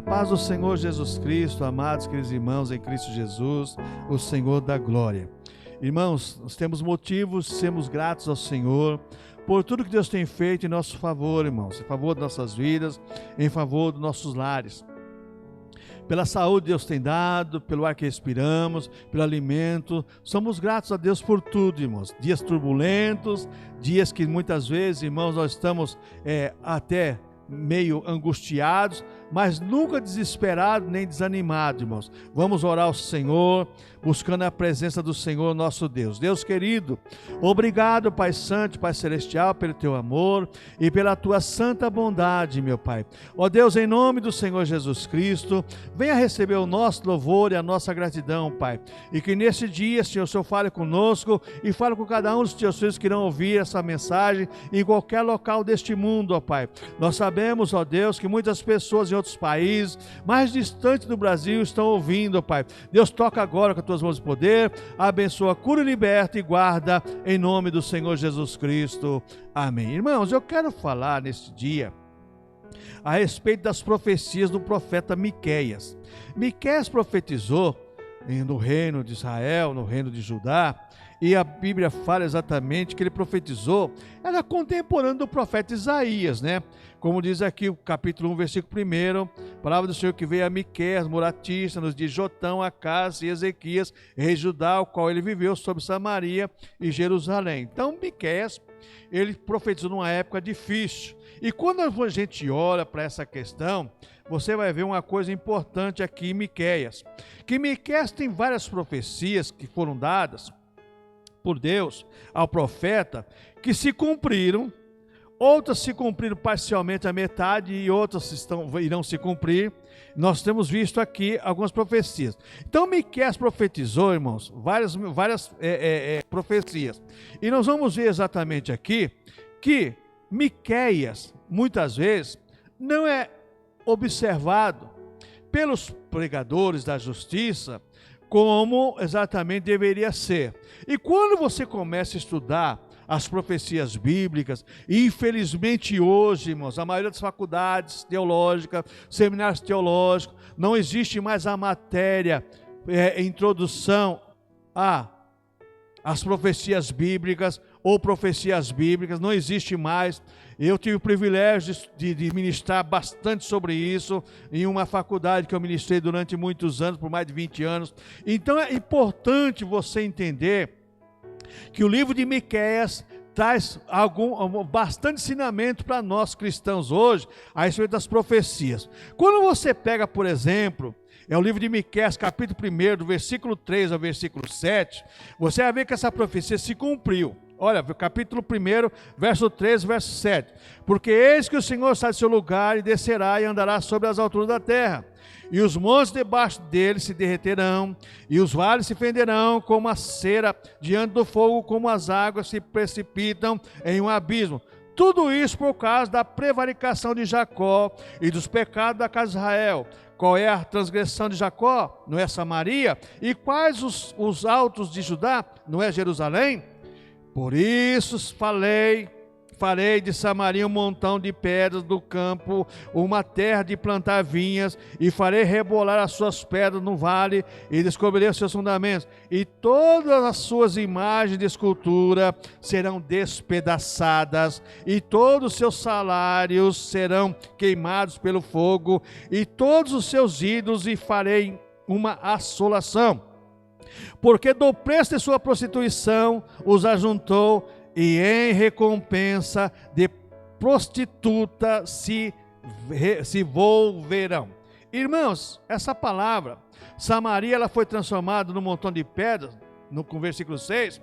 paz do Senhor Jesus Cristo, amados queridos irmãos em Cristo Jesus, o Senhor da glória. Irmãos, nós temos motivos de sermos gratos ao Senhor por tudo que Deus tem feito em nosso favor, irmãos, em favor de nossas vidas, em favor dos nossos lares. Pela saúde que Deus tem dado, pelo ar que respiramos, pelo alimento, somos gratos a Deus por tudo, irmãos. Dias turbulentos, dias que muitas vezes, irmãos, nós estamos até meio angustiados, mas nunca desesperados nem desanimados, irmãos. Vamos orar ao Senhor, buscando a presença do Senhor nosso Deus. Deus querido, obrigado, Pai Santo, Pai Celestial, pelo Teu amor e pela Tua santa bondade, meu Pai. Ó Deus, em nome do Senhor Jesus Cristo, venha receber o nosso louvor e a nossa gratidão, Pai. E que nesse dia, Senhor, o Senhor fale conosco e fale com cada um dos Teus filhos que irão ouvir essa mensagem em qualquer local deste mundo, ó Pai. Nós sabemos, ó Deus, que muitas pessoas em outros países, mais distantes do Brasil, estão ouvindo, ó Pai. Deus, toca agora com as Tuas mãos de poder, abençoa, cura, liberta e guarda, em nome do Senhor Jesus Cristo. Amém. Irmãos, eu quero falar neste dia a respeito das profecias do profeta Miqueias. Miqueias profetizou no reino de Israel, no reino de Judá, e a Bíblia fala exatamente que ele profetizou, era contemporâneo do profeta Isaías, né? Como diz aqui o capítulo 1, versículo 1, palavra do Senhor que veio a Miqueias, moratista, nos dias de Jotão, Acás e Ezequias, rei de Judá, o qual ele viveu sobre Samaria e Jerusalém. Então Miqueias, ele profetizou numa época difícil. E quando a gente olha para essa questão, você vai ver uma coisa importante aqui em Miqueias, que Miqueias tem várias profecias que foram dadas por Deus ao profeta, que se cumpriram, outras se cumpriram parcialmente a metade e outras irão se cumprir. Nós temos visto aqui algumas profecias. Então Miqueias profetizou, irmãos, várias profecias. E nós vamos ver exatamente aqui que Miqueias, muitas vezes, não é observado pelos pregadores da justiça como exatamente deveria ser. E quando você começa a estudar as profecias bíblicas, e infelizmente hoje, irmãos, a maioria das faculdades teológicas, seminários teológicos, não existe mais a matéria, introdução às profecias bíblicas, ou profecias bíblicas, não existe mais. Eu tive o privilégio de ministrar bastante sobre isso em uma faculdade que eu ministrei durante muitos anos, por mais de 20 anos. Então é importante você entender que o livro de Miqueias traz bastante ensinamento para nós cristãos hoje a respeito das profecias. Quando você pega, por exemplo, o livro de Miqueias, capítulo 1, do versículo 3 ao versículo 7, você vai ver que essa profecia se cumpriu. Olha, capítulo 1, verso 3, verso 7. Porque eis que o Senhor sai do seu lugar e descerá e andará sobre as alturas da terra. E os montes debaixo dele se derreterão, e os vales se fenderão como a cera diante do fogo, como as águas se precipitam em um abismo. Tudo isso por causa da prevaricação de Jacó e dos pecados da casa de Israel. Qual é a transgressão de Jacó? Não é Samaria? E quais os altos de Judá? Não é Jerusalém? Por isso farei de Samaria um montão de pedras do campo, uma terra de plantar vinhas, e farei rebolar as suas pedras no vale, e descobrirei os seus fundamentos, e todas as suas imagens de escultura serão despedaçadas, e todos os seus salários serão queimados pelo fogo, e todos os seus ídolos, e farei uma assolação. Porque do preço de sua prostituição os ajuntou, e em recompensa de prostituta se volverão. Irmãos, essa palavra, Samaria, ela foi transformada num montão de pedras, no versículo 6,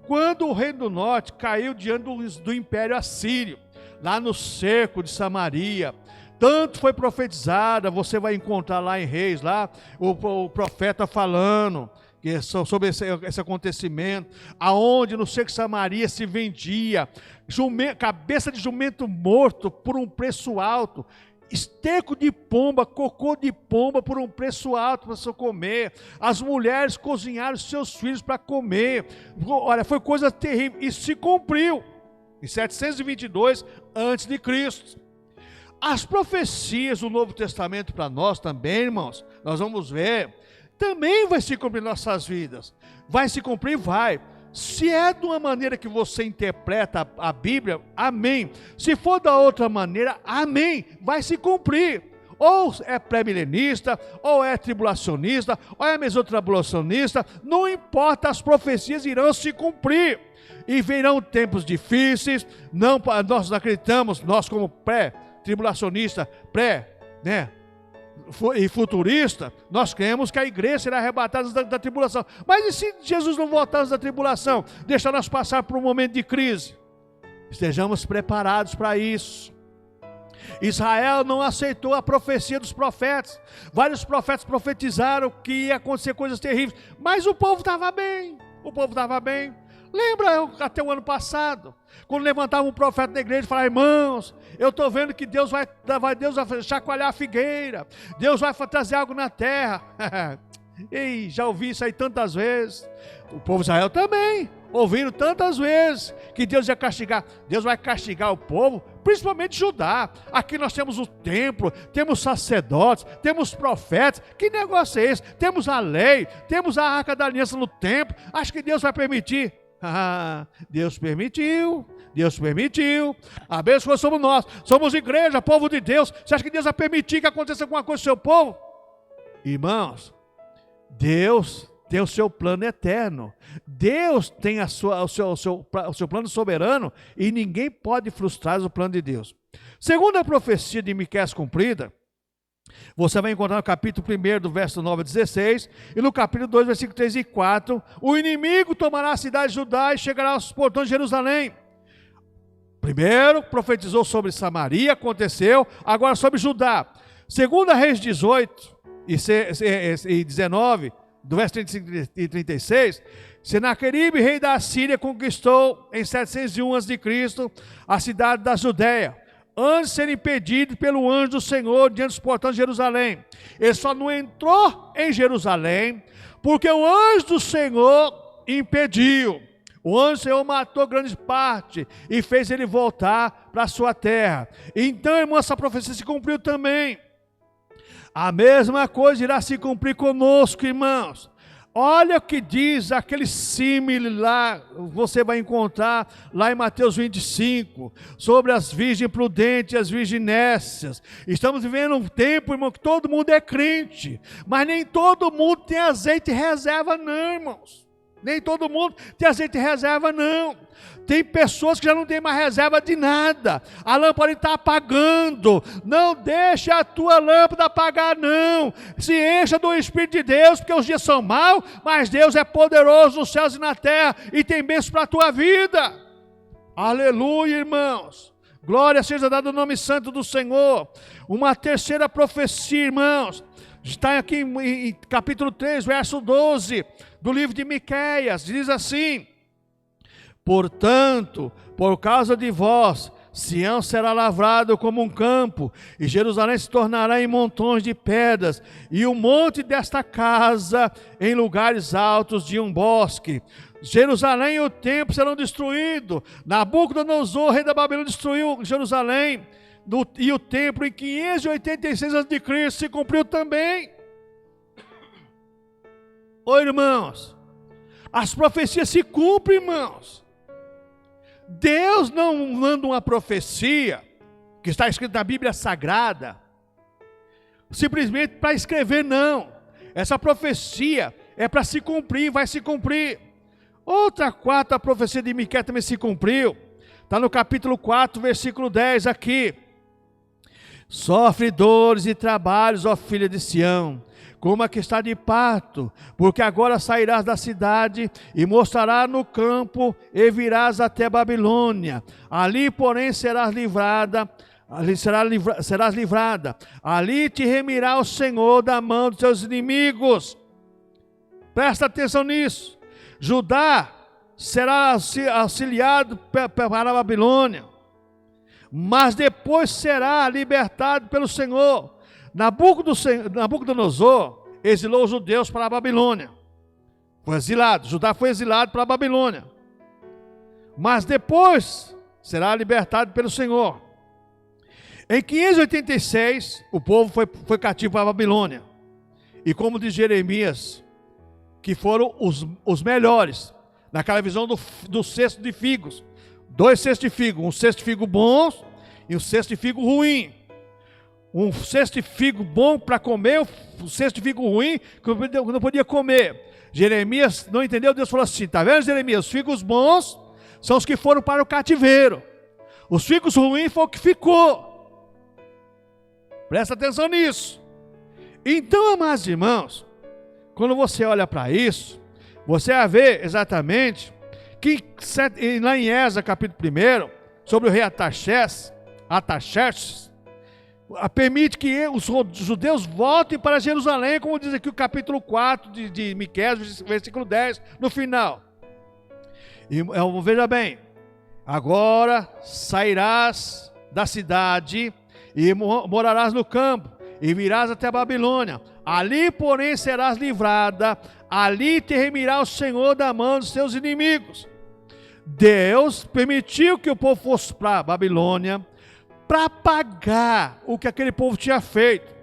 quando o reino do norte caiu diante do império assírio, lá no cerco de Samaria. Tanto foi profetizada, você vai encontrar lá em Reis, lá o profeta falando sobre esse acontecimento, aonde no cerco de Samaria se vendia cabeça de jumento morto por um preço alto, esterco de pomba, cocô de pomba por um preço alto para você comer. As mulheres cozinharam seus filhos para comer. Olha, foi coisa terrível. Isso se cumpriu em 722 a.C. As profecias do Novo Testamento para nós também, irmãos, nós vamos ver, também vai se cumprir em nossas vidas. Vai se cumprir? Vai. Se é de uma maneira que você interpreta a Bíblia, amém. Se for da outra maneira, amém. Vai se cumprir. Ou é pré-milenista, ou é tribulacionista, ou é mesotribulacionista, não importa, as profecias irão se cumprir. E virão tempos difíceis, nós acreditamos, nós como pré-tribulacionista, e futurista, nós cremos que a igreja será arrebatada da tribulação. Mas e se Jesus não voltar da tribulação, deixar nós passar por um momento de crise? Estejamos preparados para isso. Israel não aceitou a profecia dos profetas. Vários profetas profetizaram que ia acontecer coisas terríveis, mas o povo estava bem. Lembra até o ano passado, quando levantava um profeta na igreja e falava: irmãos, eu estou vendo que Deus vai chacoalhar a figueira, Deus vai trazer algo na terra. Ei, já ouvi isso aí tantas vezes. O povo de Israel também, ouviram tantas vezes que Deus ia castigar. Deus vai castigar o povo, principalmente Judá. Aqui nós temos o templo, temos sacerdotes, temos profetas. Que negócio é esse? Temos a lei, temos a arca da aliança no templo. Acho que Deus vai permitir. Deus permitiu. A bênção somos nós, somos igreja, povo de Deus. Você acha que Deus vai permitir que aconteça alguma coisa com o seu povo? Irmãos, Deus tem o seu plano eterno. Deus tem o seu plano soberano e ninguém pode frustrar o plano de Deus. Segundo a profecia de Miqueias cumprida, você vai encontrar no capítulo 1, do verso 9 a 16, e no capítulo 2, versículos 3 e 4, o inimigo tomará a cidade de Judá e chegará aos portões de Jerusalém. Primeiro, profetizou sobre Samaria, aconteceu, agora sobre Judá. Segundo a Reis 18 e 19, do verso 35 e 36, Senaqueribe, rei da Síria, conquistou em 701 a.C. a cidade da Judéia, antes de ser impedido pelo anjo do Senhor diante dos portões de Jerusalém. Ele só não entrou em Jerusalém porque o anjo do Senhor impediu. O anjo do Senhor matou grande parte e fez ele voltar para a sua terra. Então, irmão, essa profecia se cumpriu também. A mesma coisa irá se cumprir conosco, irmãos. Olha o que diz aquele símile lá, você vai encontrar lá em Mateus 25, sobre as virgens prudentes e as virginécias. Estamos vivendo um tempo, irmão, que todo mundo é crente, mas nem todo mundo tem azeite reserva não, irmãos. Nem todo mundo tem azeite reserva não. Tem pessoas que já não tem mais reserva de nada. A lâmpada está apagando. Não deixe a tua lâmpada apagar não. Se encha do Espírito de Deus, porque os dias são maus, mas Deus é poderoso nos céus e na terra e tem bênção para a tua vida. Aleluia, irmãos. Glória seja dada ao nome santo do Senhor. Uma terceira profecia, irmãos, está aqui em capítulo 3, verso 12, do livro de Miqueias, diz assim: portanto, por causa de vós, Sião será lavrado como um campo, e Jerusalém se tornará em montões de pedras, e o monte desta casa em lugares altos de um bosque. Jerusalém e o templo serão destruídos. Nabucodonosor, rei da Babilônia, destruiu Jerusalém e o templo em 586 a.C. se cumpriu também. Oi, irmãos, as profecias se cumprem, irmãos. Deus não manda uma profecia que está escrita na Bíblia Sagrada simplesmente para escrever, não. Essa profecia é para se cumprir, vai se cumprir. Outra quarta profecia de Miqueias também se cumpriu. Está no capítulo 4, versículo 10 aqui. Sofre dores e trabalhos, ó filha de Sião, como a que está de parto, porque agora sairás da cidade e mostrarás no campo e virás até Babilônia. Ali, porém, serás livrada. Serás livrada. Ali te remirá o Senhor da mão dos seus inimigos. Presta atenção nisso. Judá será auxiliado para a Babilônia, mas depois será libertado pelo Senhor. Nabucodonosor exilou os judeus para a Babilônia. Foi exilado, Judá foi exilado para a Babilônia. Mas depois será libertado pelo Senhor. Em 586, o povo foi cativo para a Babilônia. E como diz Jeremias, que foram os melhores, naquela visão do cesto de figos. 2 cestos de figo, um cesto de figo bom e um cesto de figo ruim. Um cesto de figo bom para comer, um cesto de figo ruim que eu não podia comer. Jeremias não entendeu, Deus falou assim, tá vendo, Jeremias? Os figos bons são os que foram para o cativeiro. Os figos ruins foi o que ficou. Presta atenção nisso. Então, amados irmãos, quando você olha para isso, você vai ver exatamente que lá em Esdras, capítulo 1, sobre o rei Artaxerxes, permite que os judeus voltem para Jerusalém, como diz aqui o capítulo 4 de Miqueias, versículo 10, no final. E veja bem, agora sairás da cidade e morarás no campo, e virás até a Babilônia. Ali, porém, serás livrada, ali te remirá o Senhor da mão dos seus inimigos. Deus permitiu que o povo fosse para a Babilônia, para pagar o que aquele povo tinha feito.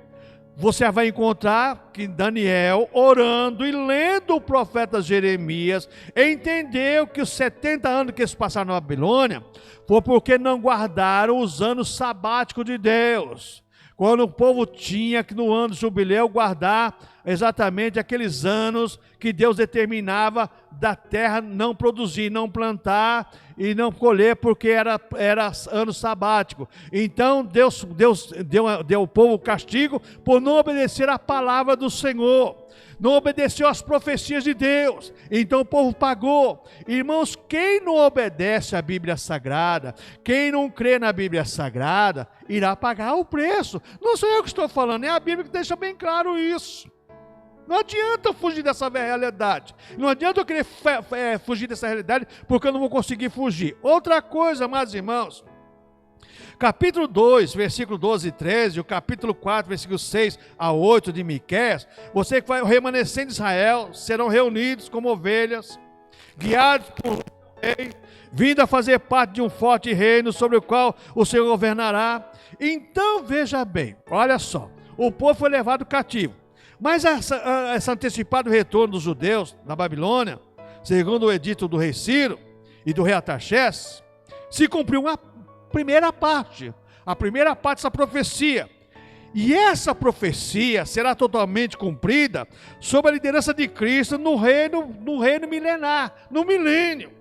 Você vai encontrar que Daniel, orando e lendo o profeta Jeremias, entendeu que os 70 anos que eles passaram na Babilônia foi porque não guardaram os anos sabáticos de Deus. Quando o povo tinha que no ano do jubileu guardar exatamente aqueles anos que Deus determinava da terra não produzir, não plantar e não colher, porque era ano sabático. Então Deus deu ao povo castigo por não obedecer a palavra do Senhor. Não obedeceu às profecias de Deus, então o povo pagou. Irmãos, quem não obedece à Bíblia Sagrada, quem não crê na Bíblia Sagrada, irá pagar o preço. Não sou eu que estou falando, é a Bíblia que deixa bem claro isso. Não adianta eu fugir dessa realidade, não adianta eu querer fugir dessa realidade, porque eu não vou conseguir fugir. Outra coisa, amados irmãos, capítulo 2, versículo 12 e 13, o capítulo 4, versículo 6 a 8 de Miqueias, você que vai, o remanescente de Israel, serão reunidos como ovelhas, guiados por um rei, vindo a fazer parte de um forte reino, sobre o qual o Senhor governará. Então, veja bem, olha só, o povo foi levado cativo, mas esse antecipado retorno dos judeus na Babilônia, segundo o edito do rei Ciro e do rei Artaxerxes, se cumpriu a primeira parte dessa profecia. E essa profecia será totalmente cumprida sob a liderança de Cristo no reino milenar, no milênio,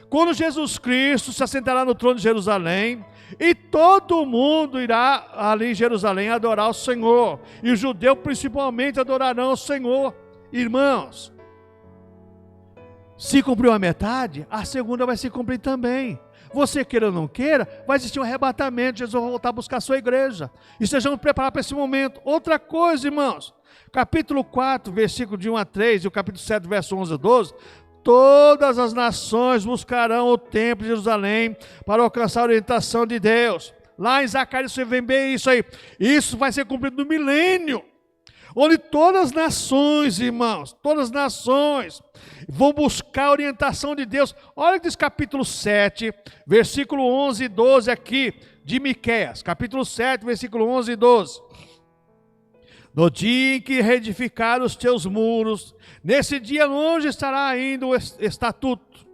quando Jesus Cristo se assentará no trono de Jerusalém, e todo mundo irá ali em Jerusalém adorar o Senhor, e os judeus principalmente adorarão o Senhor. Irmãos, se cumpriu a metade, a segunda vai se cumprir também. Você queira ou não queira, vai existir um arrebatamento, Jesus vai voltar a buscar a sua igreja, e sejamos preparados para esse momento. Outra coisa, irmãos, capítulo 4, versículo de 1 a 3, e o capítulo 7, verso 11 a 12, todas as nações buscarão o templo de Jerusalém para alcançar a orientação de Deus. Lá em Zacarias você vê bem isso aí. Isso vai ser cumprido no milênio, onde todas as nações, irmãos, todas as nações vão buscar a orientação de Deus. Olha que diz capítulo 7, versículo 11 e 12 aqui de Miqueias. Capítulo 7, versículo 11 e 12. No dia em que reedificar os teus muros, nesse dia longe estará ainda o estatuto.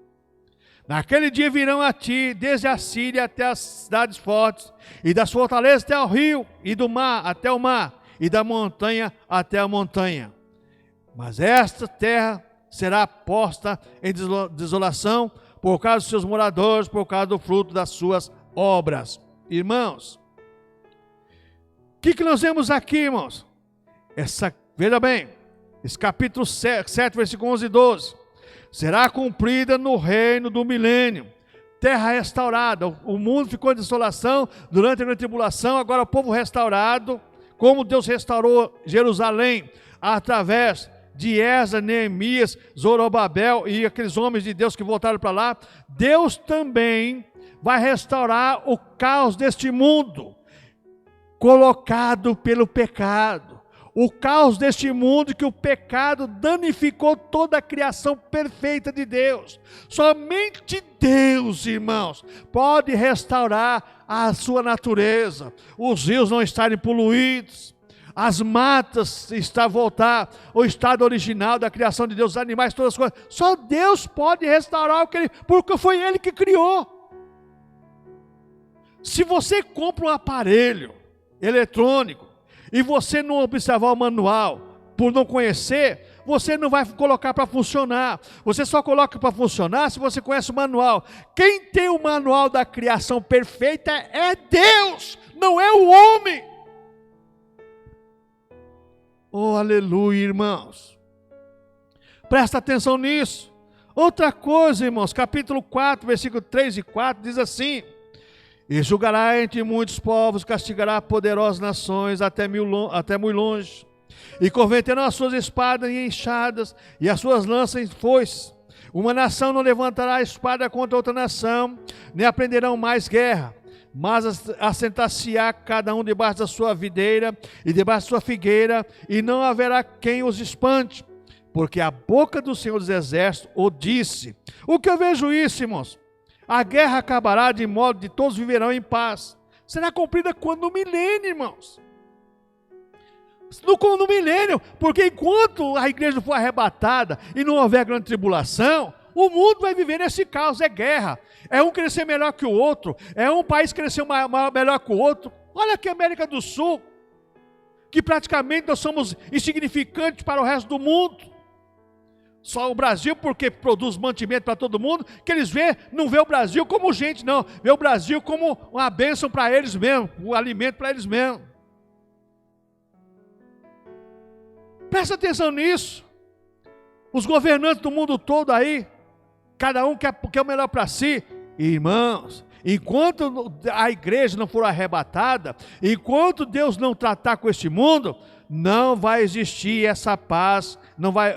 Naquele dia virão a ti, desde a Síria até as cidades fortes, e das fortalezas até o rio, e do mar até o mar, e da montanha até a montanha. Mas esta terra será posta em desolação, por causa dos seus moradores, por causa do fruto das suas obras. Irmãos, o que nós vemos aqui, irmãos? Veja bem, esse capítulo 7, versículo 11 e 12, será cumprida no reino do milênio, terra restaurada. O mundo ficou em desolação durante a grande tribulação, agora o povo restaurado, como Deus restaurou Jerusalém, através de Esdras, Neemias, Zorobabel e aqueles homens de Deus que voltaram para lá. Deus também vai restaurar o caos deste mundo, colocado pelo pecado. o caos deste mundo, que o pecado danificou toda a criação perfeita de Deus. Somente Deus, irmãos, pode restaurar a sua natureza, os rios não estarem poluídos, as matas voltar ao estado original da criação de Deus, os animais, todas as coisas. Só Deus pode restaurar o que Ele, porque foi Ele que criou. Se você compra um aparelho eletrônico e você não observar o manual, por não conhecer, você não vai colocar para funcionar. Você só coloca para funcionar se você conhece o manual. Quem tem o manual da criação perfeita é Deus, não é o homem. Oh, aleluia, irmãos. Presta atenção nisso. Outra coisa, irmãos, capítulo 4, versículo 3 e 4, diz assim: e julgará entre muitos povos, castigará poderosas nações até muito longe, e converterão as suas espadas em enxadas, e as suas lanças em foices. Uma nação não levantará a espada contra outra nação, nem aprenderão mais guerra, mas assentar-se-á cada um debaixo da sua videira e debaixo da sua figueira, e não haverá quem os espante, porque a boca do Senhor dos Exércitos o disse. O que eu vejo isso, irmãos? A guerra acabará de modo que todos viverão em paz. Será cumprida quando? No milênio, irmãos. No milênio, porque enquanto a igreja não for arrebatada e não houver grande tribulação, o mundo vai viver nesse caos, é guerra. É um querer ser melhor que o outro, é um país querer ser melhor que o outro. Olha aqui a América do Sul, que praticamente nós somos insignificantes para o resto do mundo. Só o Brasil, porque produz mantimento para todo mundo, que eles não vê o Brasil como gente, não. Vê o Brasil como uma bênção para eles mesmos, um alimento para eles mesmos. Presta atenção nisso. Os governantes do mundo todo aí, cada um quer o melhor para si. Irmãos, enquanto a igreja não for arrebatada, enquanto Deus não tratar com este mundo, não vai existir essa paz, não vai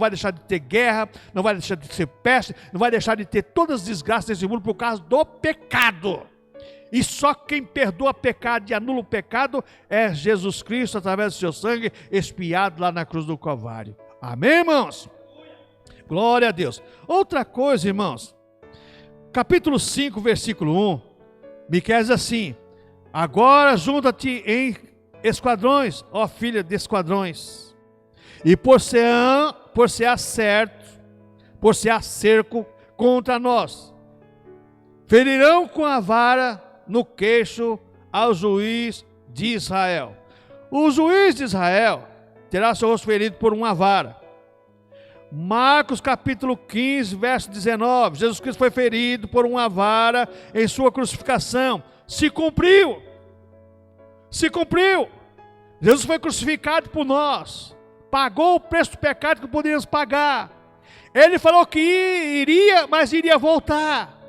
deixar de ter guerra, não vai deixar de ser peste, não vai deixar de ter todas as desgraças desse mundo por causa do pecado. E só quem perdoa pecado e anula o pecado é Jesus Cristo, através do seu sangue expiado lá na cruz do Calvário. Amém, irmãos? Glória a Deus. Outra coisa, irmãos, capítulo 5, versículo 1, Miqueias diz assim: agora junta-te em esquadrões, ó filha de esquadrões, e por se há cerco contra nós, ferirão com a vara no queixo ao juiz de Israel. O juiz de Israel terá seu rosto ferido por uma vara. Marcos capítulo 15, verso 19, Jesus Cristo foi ferido por uma vara em sua crucificação. Se cumpriu. Jesus foi crucificado por nós, pagou o preço do pecado que poderíamos pagar. Ele falou que iria, mas iria voltar.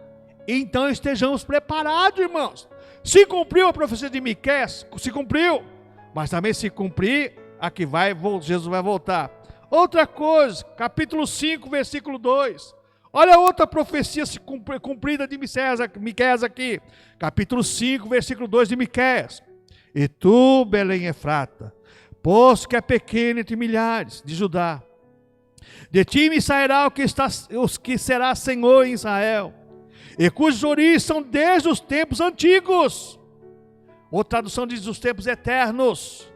Então estejamos preparados, irmãos. Se cumpriu a profecia de Miqueias, se cumpriu, mas também se cumprir, aqui Jesus vai voltar. Outra coisa, capítulo 5, versículo 2. Olha outra profecia cumprida de Miqueias aqui. Capítulo 5, versículo 2 de Miqueias. E tu, Belém Efrata, posto que é pequeno entre milhares de Judá, de ti me sairá os que será Senhor em Israel, e cujos origens são desde os tempos antigos. Outra tradução diz os tempos eternos,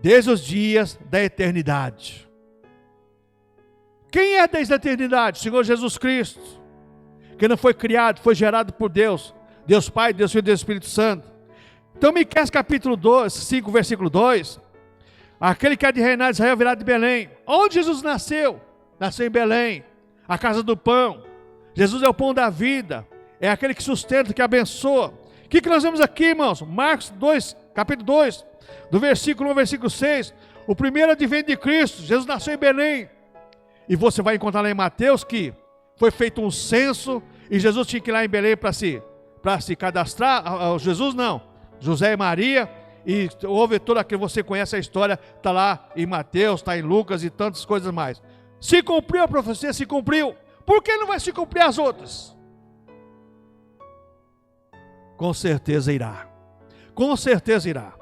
desde os dias da eternidade. Quem é desde a eternidade? O Senhor Jesus Cristo, que não foi criado, foi gerado por Deus, Deus Pai, Deus Filho e Deus Espírito Santo. Então Miqueias capítulo 5, versículo 2, aquele que há de reinar em Israel virá de Belém. Onde Jesus nasceu? Nasceu em Belém, a casa do pão. Jesus é o pão da vida, é aquele que sustenta, que abençoa. O que nós vemos aqui, irmãos? Marcos 2, capítulo 2, do versículo 1 ao versículo 6, o primeiro advento de Cristo. Jesus nasceu em Belém, e você vai encontrar lá em Mateus que foi feito um censo, e Jesus tinha que ir lá em Belém para se cadastrar. Jesus não, José e Maria, e houve toda aquilo, você conhece a história, está lá em Mateus, está em Lucas e tantas coisas mais. Se cumpriu a profecia, se cumpriu. Por que não vai se cumprir as outras? Com certeza irá. Com certeza irá.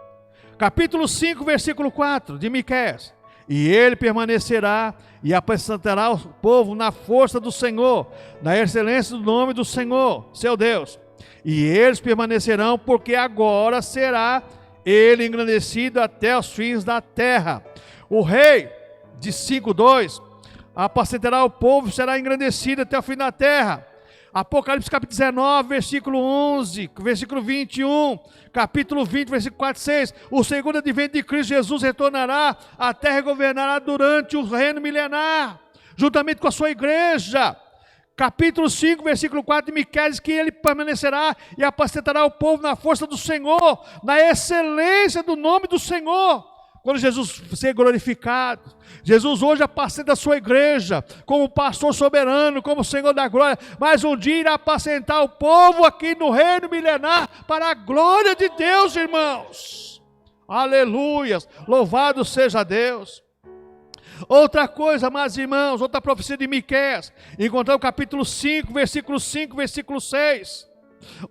Capítulo 5, versículo 4 de Miqueias. E ele permanecerá e apresentará o povo na força do Senhor, na excelência do nome do Senhor, seu Deus. E eles permanecerão, porque agora será ele engrandecido até os fins da terra. O rei, de 5:2, apacentará o povo, será engrandecido até o fim da terra. Apocalipse capítulo 19, versículo 11, versículo 21, capítulo 20, versículo 4 e 6. O segundo advento de Cristo Jesus retornará, a terra governará durante o reino milenar, juntamente com a sua igreja. Capítulo 5, versículo 4 de Miqueias, que ele permanecerá e apacentará o povo na força do Senhor, na excelência do nome do Senhor. Quando Jesus ser glorificado, Jesus hoje apacenta a sua igreja, como pastor soberano, como Senhor da glória, mas um dia irá apacentar o povo aqui no reino milenar, para a glória de Deus, irmãos. Aleluias, louvado seja Deus. Outra coisa, amados irmãos, outra profecia de Miqueias, encontramos o capítulo 5, versículo 5, versículo 6.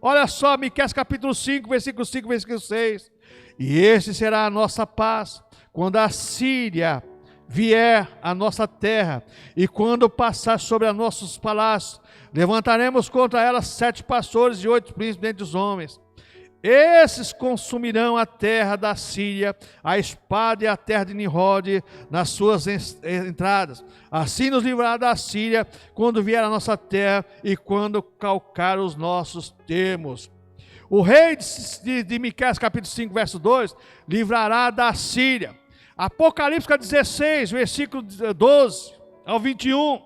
Olha só, Miqueias capítulo 5, versículo 5, versículo 6. E esse será a nossa paz, quando a Síria vier à nossa terra, e quando passar sobre os nossos palácios, levantaremos contra ela 7 pastores e 8 príncipes dentre os homens. Esses consumirão a terra da Síria, a espada e a terra de Nimrod nas suas entradas. Assim nos livrará da Síria, quando vier à nossa terra e quando calcar os nossos termos. O rei de Miqueias capítulo 5, verso 2, livrará da Síria. Apocalipse 16, versículo 12 ao 21.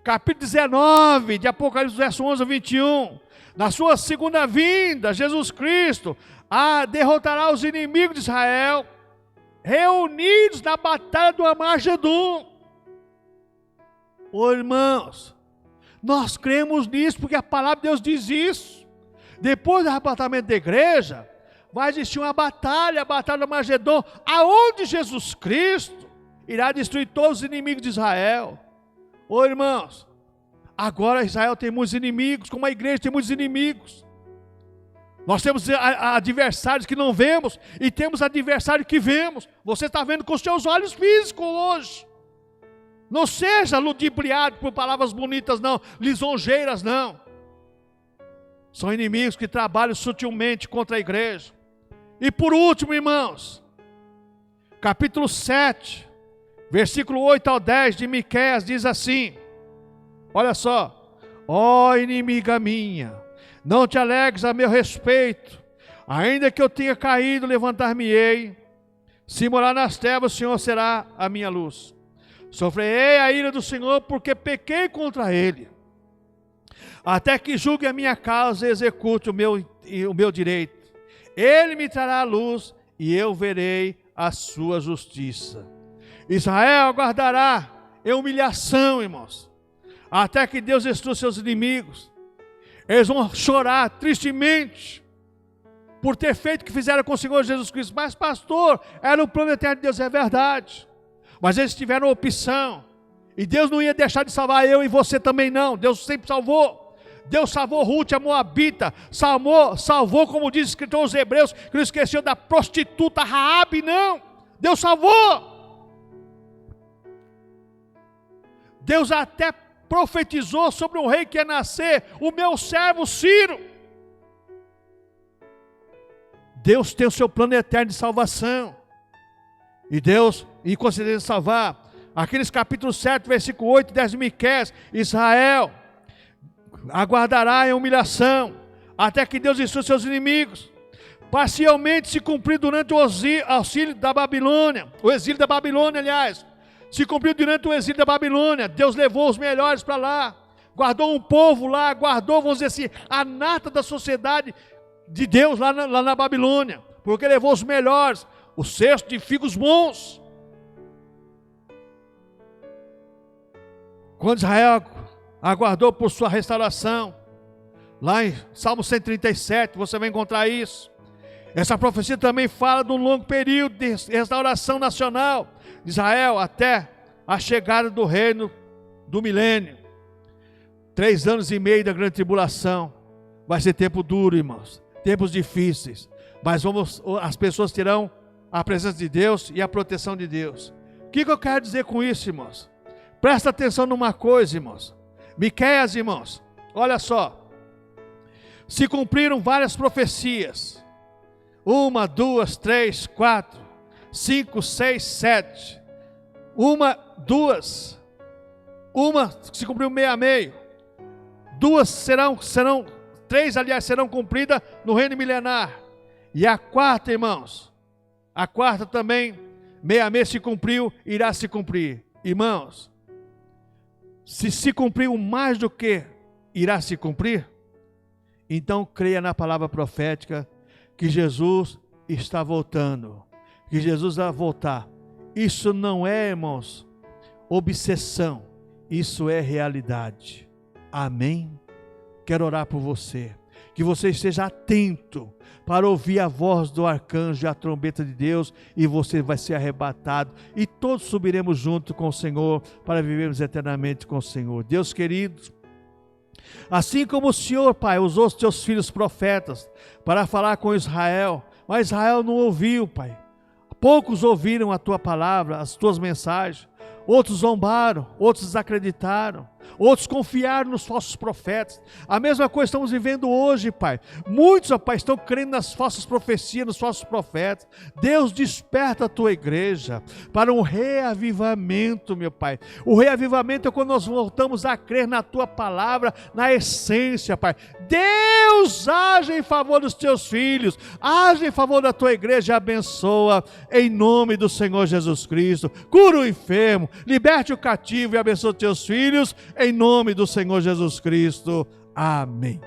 Capítulo 19 de Apocalipse, verso 11 ao 21. Na sua segunda vinda, Jesus Cristo derrotará os inimigos de Israel, reunidos na batalha do Armagedon. Ô irmãos, nós cremos nisso, porque a palavra de Deus diz isso. Depois do arrebatamento da igreja, vai existir uma batalha, a batalha do Armagedon, aonde Jesus Cristo irá destruir todos os inimigos de Israel. Ô irmãos, agora Israel tem muitos inimigos, como a igreja tem muitos inimigos. Nós temos adversários que não vemos, e temos adversários que vemos. Você está vendo com os seus olhos físicos hoje. Não seja ludibriado por palavras bonitas não, lisonjeiras não. São inimigos que trabalham sutilmente contra a igreja. E por último, irmãos, capítulo 7, versículo 8 ao 10 de Miqueias diz assim, olha só: ó inimiga minha, não te alegres a meu respeito, ainda que eu tenha caído, levantar-me-ei, se morar nas trevas, o Senhor será a minha luz. Sofrerei a ira do Senhor, porque pequei contra Ele, até que julgue a minha causa e execute o meu direito. Ele me trará a luz, e eu verei a sua justiça. Israel aguardará em humilhação, irmãos, até que Deus destrua seus inimigos. Eles vão chorar tristemente por ter feito o que fizeram com o Senhor Jesus Cristo. Mas pastor, era o plano eterno de Deus, é verdade. Mas eles tiveram opção, e Deus não ia deixar de salvar eu e você também não. Deus sempre salvou. Deus salvou Ruth, a Moabita, salvou, como diz o escritor aos Hebreus, que não esqueceu da prostituta Raabe, não. Deus salvou. Deus até profetizou sobre um rei que ia nascer, o meu servo Ciro. Deus tem o seu plano eterno de salvação. E Deus, em conceder salvar, aqueles capítulos 7, versículo 8 e 10 de Miqueias, Israel aguardará em humilhação, até que Deus destrua seus inimigos. Parcialmente se cumprir durante o exílio da Babilônia, se cumpriu durante o exílio da Babilônia. Deus levou os melhores para lá, guardou um povo lá, guardou, vamos dizer assim, a nata da sociedade de Deus lá na Babilônia, porque levou os melhores, o cesto de figos bons. Quando Israel aguardou por sua restauração, lá em Salmo 137, você vai encontrar isso. Essa profecia também fala de um longo período de restauração nacional de Israel, até a chegada do reino do milênio. 3 anos e meio da grande tribulação. Vai ser tempo duro, irmãos, tempos difíceis, mas as pessoas terão a presença de Deus e a proteção de Deus. O que eu quero dizer com isso, irmãos? Presta atenção numa coisa, irmãos. Miqueias, irmãos, olha só. Se cumpriram várias profecias. 1, 2, 3, 4, 5, 6, 7. Uma se cumpriu meio a meio. Três, aliás, serão cumpridas no reino milenar. E a quarta, irmãos, a quarta também, meio a meio se cumpriu, irá se cumprir. Irmãos, se cumpriu mais do que irá se cumprir, então creia na palavra profética que Jesus está voltando, que Jesus vai voltar. Isso não é, irmãos, obsessão, isso é realidade. Amém? Quero orar por você, que você esteja atento para ouvir a voz do arcanjo e a trombeta de Deus, e você vai ser arrebatado, e todos subiremos junto com o Senhor, para vivermos eternamente com o Senhor. Deus querido, assim como o Senhor, Pai, usou os teus filhos profetas para falar com Israel, mas Israel não ouviu, Pai. Poucos ouviram a tua palavra, as tuas mensagens. Outros zombaram, outros desacreditaram, outros confiaram nos falsos profetas. A mesma coisa estamos vivendo hoje, Pai. Muitos, ó Pai, estão crendo nas falsas profecias, nos falsos profetas. Deus, desperta a tua igreja para um reavivamento, meu Pai. O reavivamento é quando nós voltamos a crer na tua palavra, na essência, Pai. Deus, age em favor dos teus filhos, age em favor da tua igreja e abençoa em nome do Senhor Jesus Cristo. Cura o enfermo, liberte o cativo e abençoe os teus filhos, em nome do Senhor Jesus Cristo. Amém.